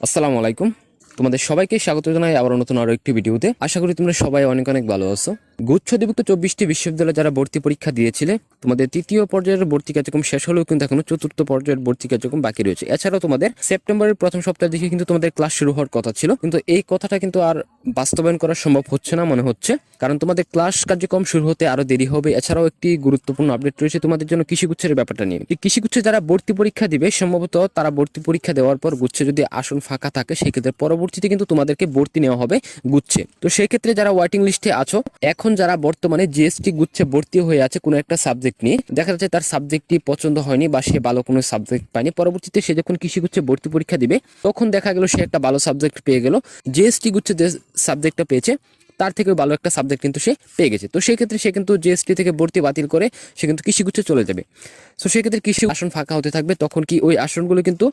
আসসালামু আলাইকুম। তোমাদের সবাইকে স্বাগত জানাই আবার নতুন আরো একটি ভিডিওতে। আশা করি তোমরা সবাই অনেক অনেক ভালো আছো। গুচ্ছ অধিভুক্ত 24টি বিশ্ববিদ্যালয়ে যারা ভর্তি পরীক্ষা দিয়েছিলে, তোমাদের তৃতীয় পর্যায়ের ভর্তি কার্যক্রম শেষ হলেও কিন্তু এখনো চতুর্থ পর্যায়ের ভর্তি কার্যক্রম বাকি রয়েছে। এছাড়াও তোমাদের সেপ্টেম্বরের প্রথম সপ্তাহ থেকে কিন্তু তোমাদের ক্লাস শুরু হওয়ার কথা ছিল, কিন্তু এই কথাটা কিন্তু আর বাস্তবায়ন করা সম্ভব হচ্ছে না মনে হচ্ছে, কারণ তোমাদের ক্লাস কার্যক্রম শুরু হতে আরো দেরি হবে। এছাড়াও একটি গুরুত্বপূর্ণ আপডেট রয়েছে তোমাদের জন্য কৃষিগুচ্ছের ব্যাপারটা নিয়ে। কৃষিগুচ্ছে যারা ভর্তি পরীক্ষা দিবে, সম্ভবত তারা ভর্তি পরীক্ষা দেওয়ার পর গুচ্ছে যদি আসন ফাঁকা থাকে, সেক্ষেত্রে পরবর্তীতে কিন্তু তোমাদেরকে ভর্তি নেওয়া হবে গুচ্ছে। তো সেই ক্ষেত্রে যারা ওয়েটিং লিস্টে আছো, এখন যারা বর্তমানে জিএসটি গুচ্ছে ভর্তি হয়ে আছে কোনো একটা সাবজেক্ট নিয়ে, দেখা যাচ্ছে তার সাবজেক্টটি পছন্দ হয়নি বা সে ভালো কোনো সাবজেক্ট পায়নি, পরবর্তীতে সে যখন কৃষিগুচ্ছে ভর্তি পরীক্ষা দিবে তখন দেখা গেল সে একটা ভালো সাবজেক্ট পেয়ে গেল। জিএসটি গুচ্ছে যে সাবজেক্টটা পেয়েছে তার থেকে ভালো একটা সাবজেক্ট কিন্তু সে পেয়ে গেছে। তো সেই ক্ষেত্রে সে কিন্তু জিএসটি থেকে ভর্তি বাতিল করে সে কিন্তু কৃষিগুচ্ছে চলে যাবে। তো সেক্ষেত্রে কৃষি আসন ফাঁকা হতে থাকবে, তখন কি ওই আসনগুলো কিন্তু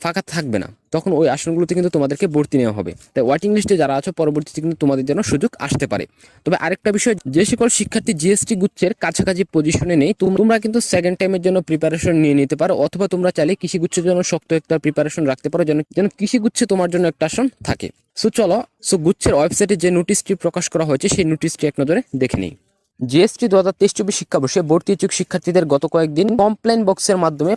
ফাঁকা থাকবে না, তখন ওই আসনগুলোতে কিন্তু তোমাদেরকে ভর্তি নেওয়া হবে। তাই ওয়েটিং লিস্টে যারা আছো, পরবর্তীতে কিন্তু তোমাদের জন্য সুযোগ আসতে পারে। তবে আরেকটা বিষয়, যে সকল শিক্ষার্থী জিএসটি গুচ্ছের কাছাকাছি পজিশনে নেই, তোমরা কিন্তু সেকেন্ড টাইমের জন্য প্রিপারেশন নিয়ে নিতে পারো, অথবা তোমরা চাইলে কৃষিগুচ্ছের জন্য শক্ত একটা প্রিপারেশন রাখতে পারো, যেন কৃষিগুচ্ছে তোমার জন্য একটা আসন থাকে। সো গুচ্ছের ওয়েবসাইটে যে নোটিশটি প্রকাশ করা হয়েছে, সেই নোটিশটি এক নজরে দেখে নিই। জিএসটি 2023-24 শিক্ষাবর্ষে ভর্তি ইচ্ছুক শিক্ষার্থীদের গত কয়েকদিন কমপ্লেন বক্সের মাধ্যমে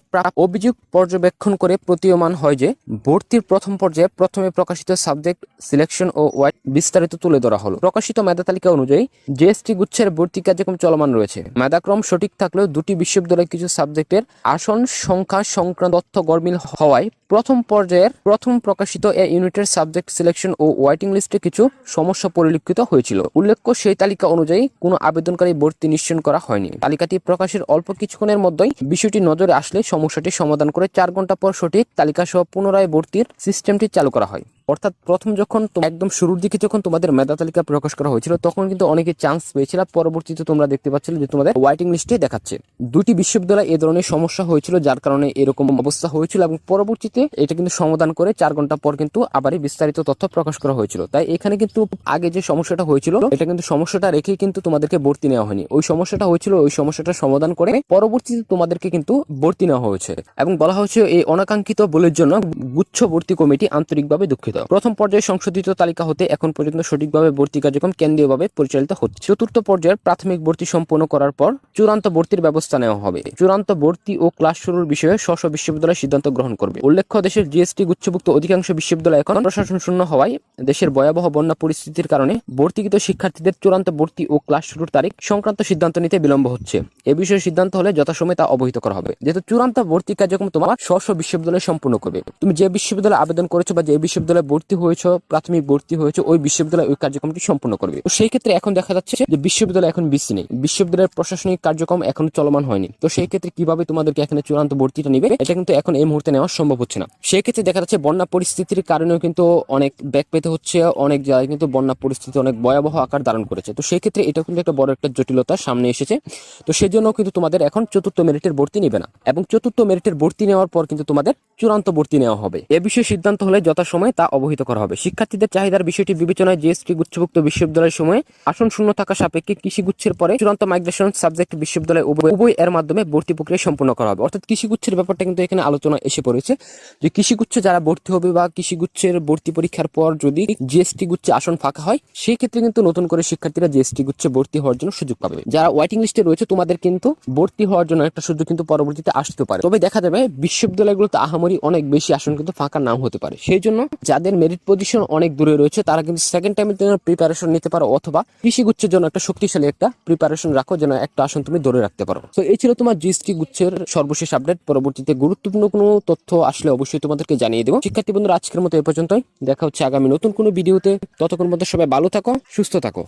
অভিযোগ পর্যবেক্ষণ করে প্রতীয়মান হয় যে ভর্তির প্রথম পর্যায়ে প্রথমে প্রকাশিত সাবজেক্ট সিলেকশন ও ওয়াইট বিস্তারিত তুলে ধরা হলো। প্রকাশিত মেধা তালিকা অনুযায়ী জিএসটি গুচ্ছের ভর্তি কার্যক্রম চলমান রয়েছে। মেধাক্রম সঠিক থাকলেও দুটি বিশ্ববিদ্যালয়ের কিছু সাবজেক্টের আসন সংখ্যা সংক্রান্ত তথ্য গরমিল হওয়ায় প্রথম পর্যায়ের প্রথম প্রকাশিত এ ইউনিটের সাবজেক্ট সিলেকশন ও ওয়েটিং লিস্টে কিছু সমস্যা পরিলক্ষিত হয়েছিল। উল্লেখ্য, সেই তালিকা অনুযায়ী কোনো আবেদনকারী ভর্তি নিশ্চয়ন করা হয়নি। তালিকাটি প্রকাশের অল্প কিছুক্ষণের মধ্যেই বিষয়টি নজরে আসলে সমস্যাটি সমাধান করে 4 ঘন্টা পর সঠিক তালিকা সহ পুনরায় ভর্তির সিস্টেমটি চালু করা হয়। অর্থাৎ প্রথম যখন একদম শুরুর দিকে যখন তোমাদের মেধা তালিকা প্রকাশ করা হয়েছিল, তখন কিন্তু অনেকে চান্স পেয়েছিল। পরবর্তীতে তোমরা দেখতে পাচ্ছিলে যে তোমাদের ওয়েটিং লিস্টে দেখাচ্ছে। দুটি বিশ্ববিদ্যালয়ে এই ধরনের সমস্যা হয়েছিল, যার কারণে এরকম অবস্থা হয়েছিল, এবং পরবর্তীতে এটা কিন্তু সমাধান করে 4 ঘন্টা পর কিন্তু আবারই বিস্তারিত তথ্য প্রকাশ করা হয়েছিল। তাই এখানে কিন্তু আগে যে সমস্যাটা হয়েছিল, এটা কিন্তু সমস্যাটা রেখেই কিন্তু তোমাদেরকে ভর্তি নেওয়া হয়নি। ওই সমস্যাটা হয়েছিল, ওই সমস্যাটা সমাধান করে পরবর্তীতে তোমাদেরকে কিন্তু ভর্তি নেওয়া হয়েছে, এবং বলা হয়েছে এই অনাকাঙ্ক্ষিত ভুলের জন্য গুচ্ছ ভর্তি কমিটি আন্তরিকভাবে দুঃখিত। প্রথম পর্যায়ে সংশোধিত তালিকা হতে এখন পর্যন্ত সঠিকভাবে ভর্তি কার্যক্রম কেন্দ্রীয়ভাবে পরিচালিত হচ্ছে। চতুর্থ পর্যায়ের প্রাথমিক ভর্তি সম্পন্ন করার পর চূড়ান্ত ভর্তির ব্যবস্থা নেওয়া হবে। চূড়ান্ত ভর্তি ও ক্লাস শুরুর বিষয়ে স্ব বিশ্ববিদ্যালয় সিদ্ধান্ত গ্রহণ করবে। উল্লেখ্য, দেশের জিএসটি গুচ্ছভুক্ত অধিকাংশ বিশ্ববিদ্যালয় এখন প্রশাসন শূন্য হওয়ায় দেশের ভয়াবহ বন্যা পরিস্থিতির কারণে ভর্তিকৃত শিক্ষার্থীদের চূড়ান্ত ভর্তি ও ক্লাস শুরুর তারিখ সংক্রান্ত সিদ্ধান্ত নিতে বিলম্ব হচ্ছে। এ বিষয়ে সিদ্ধান্ত হলে যথাসময়ে তা অবহিত করা হবে। যেহেতু চূড়ান্ত ভর্তি কার্যক্রম তোমার স্ব বিশ্ববিদ্যালয় সম্পূর্ণ করবে। তুমি যে বিশ্ববিদ্যালয়ে আবেদন করেছো বা যে বিশ্ববিদ্যালয়ে ভর্তি হয়েছো, প্রাথমিক ভর্তি হয়েছে, ওই বিশ্ববিদ্যালয় ওই কার্যক্রমটি সম্পূর্ণ করবে। তো সেই ক্ষেত্রে এখন দেখা যাচ্ছে যে বিশ্ববিদ্যালয় এখন বিসি নেই, বিশ্ববিদ্যালয়ের প্রশাসনিক কার্যক্রম এখন চলমান হয়নি। তো সেই ক্ষেত্রে কিভাবে তোমাদেরকে এখানে চূড়ান্ত ভর্তিটা নিবে, এটা কিন্তু এখন এই মুহূর্তে নেওয়া সম্ভব হচ্ছে না। সেই ক্ষেত্রে দেখা যাচ্ছে বন্যা পরিস্থিতির কারণেও কিন্তু অনেক ব্যাক পেতে হচ্ছে। অনেক জায়গায় কিন্তু বন্যা পরিস্থিতি অনেক ভয়াবহ আকার ধারণ করেছে। তো সেই ক্ষেত্রে এটা কিন্তু একটা বড় একটা জটিলতা সামনে এসেছে। তো সেই জন্য কিন্তু তোমাদের এখন চতুর্থ মেরিটের ভর্তি নেবে না, এবং চতুর্থ মেরিটের ভর্তি নেওয়ার পর কিন্তু তোমাদের চূড়ান্ত ভর্তি নেওয়া হবে। এ বিষয়ে সিদ্ধান্ত হলে যথাসময়ে তা অবহিত করা হবে। শিক্ষার্থীদের চাহিদার বিষয়টি বিবেচনায় জিএসটি গুচ্ছভুক্ত বিশ্ববিদ্যালয়ের সময় আসন শূন্য থাকা সাপেক্ষে কৃষিগুচ্ছের পরে চূড়ান্ত মাইগ্রেশন সাবজেক্ট বিশ্ববিদ্যালয় উভয় এর মাধ্যমে ভর্তি প্রক্রিয়া সম্পূর্ণ করা হবে। অর্থাৎ কৃষিগুচ্ছের ব্যাপারটা কিন্তু এখানে আলোচনা এসে পড়েছে, যে কৃষিগুচ্ছ যারা ভর্তি হবে বা কৃষিগুচ্ছের ভর্তি পরীক্ষার পর যদি জিএসটি গুচ্ছে আসন ফাঁকা হয়, সেই ক্ষেত্রে কিন্তু নতুন করে শিক্ষার্থীরা জিএসটি গুচ্ছে ভর্তি হওয়ার জন্য সুযোগ পাবে। যারা ওয়েটিং লিস্টে রয়েছে, তোমাদের কিন্তু ভর্তি হওয়ার জন্য একটা সুযোগ কিন্তু পরবর্তীতে আসতে পারে। তবে দেখা যাবে বিশ্ববিদ্যালয়গুলোতে আহামরি অনেক বেশি আসন কিন্তু ফাঁকা নাও হতে পারে। সেই জন্য যাদের মেরিট পজিশন অনেক দূরে রয়েছে, তারা কিন্তু সেকেন্ড টাইমের জন্য প্রিপারেশন নিতে পারো, অথবা কৃষিগুচ্ছের জন্য একটা শক্তিশালী একটা প্রিপারেশন রাখো, যেন একটা আসন তুমি ধরে রাখতে পারো। তো এই ছিল তোমার জিএসটি গুচ্ছের সর্বশেষ আপডেট। পরবর্তীতে গুরুত্বপূর্ণ কোনো তথ্য আসলে অবশ্যই তোমাদেরকে জানিয়ে দেবো। শিক্ষার্থী বন্ধুরা, আজকের মতো এ পর্যন্তই। দেখা হচ্ছে আগামী নতুন কোনো ভিডিওতে। ততক্ষণ মধ্যে সবাই ভালো থাকো, সুস্থ থাকো।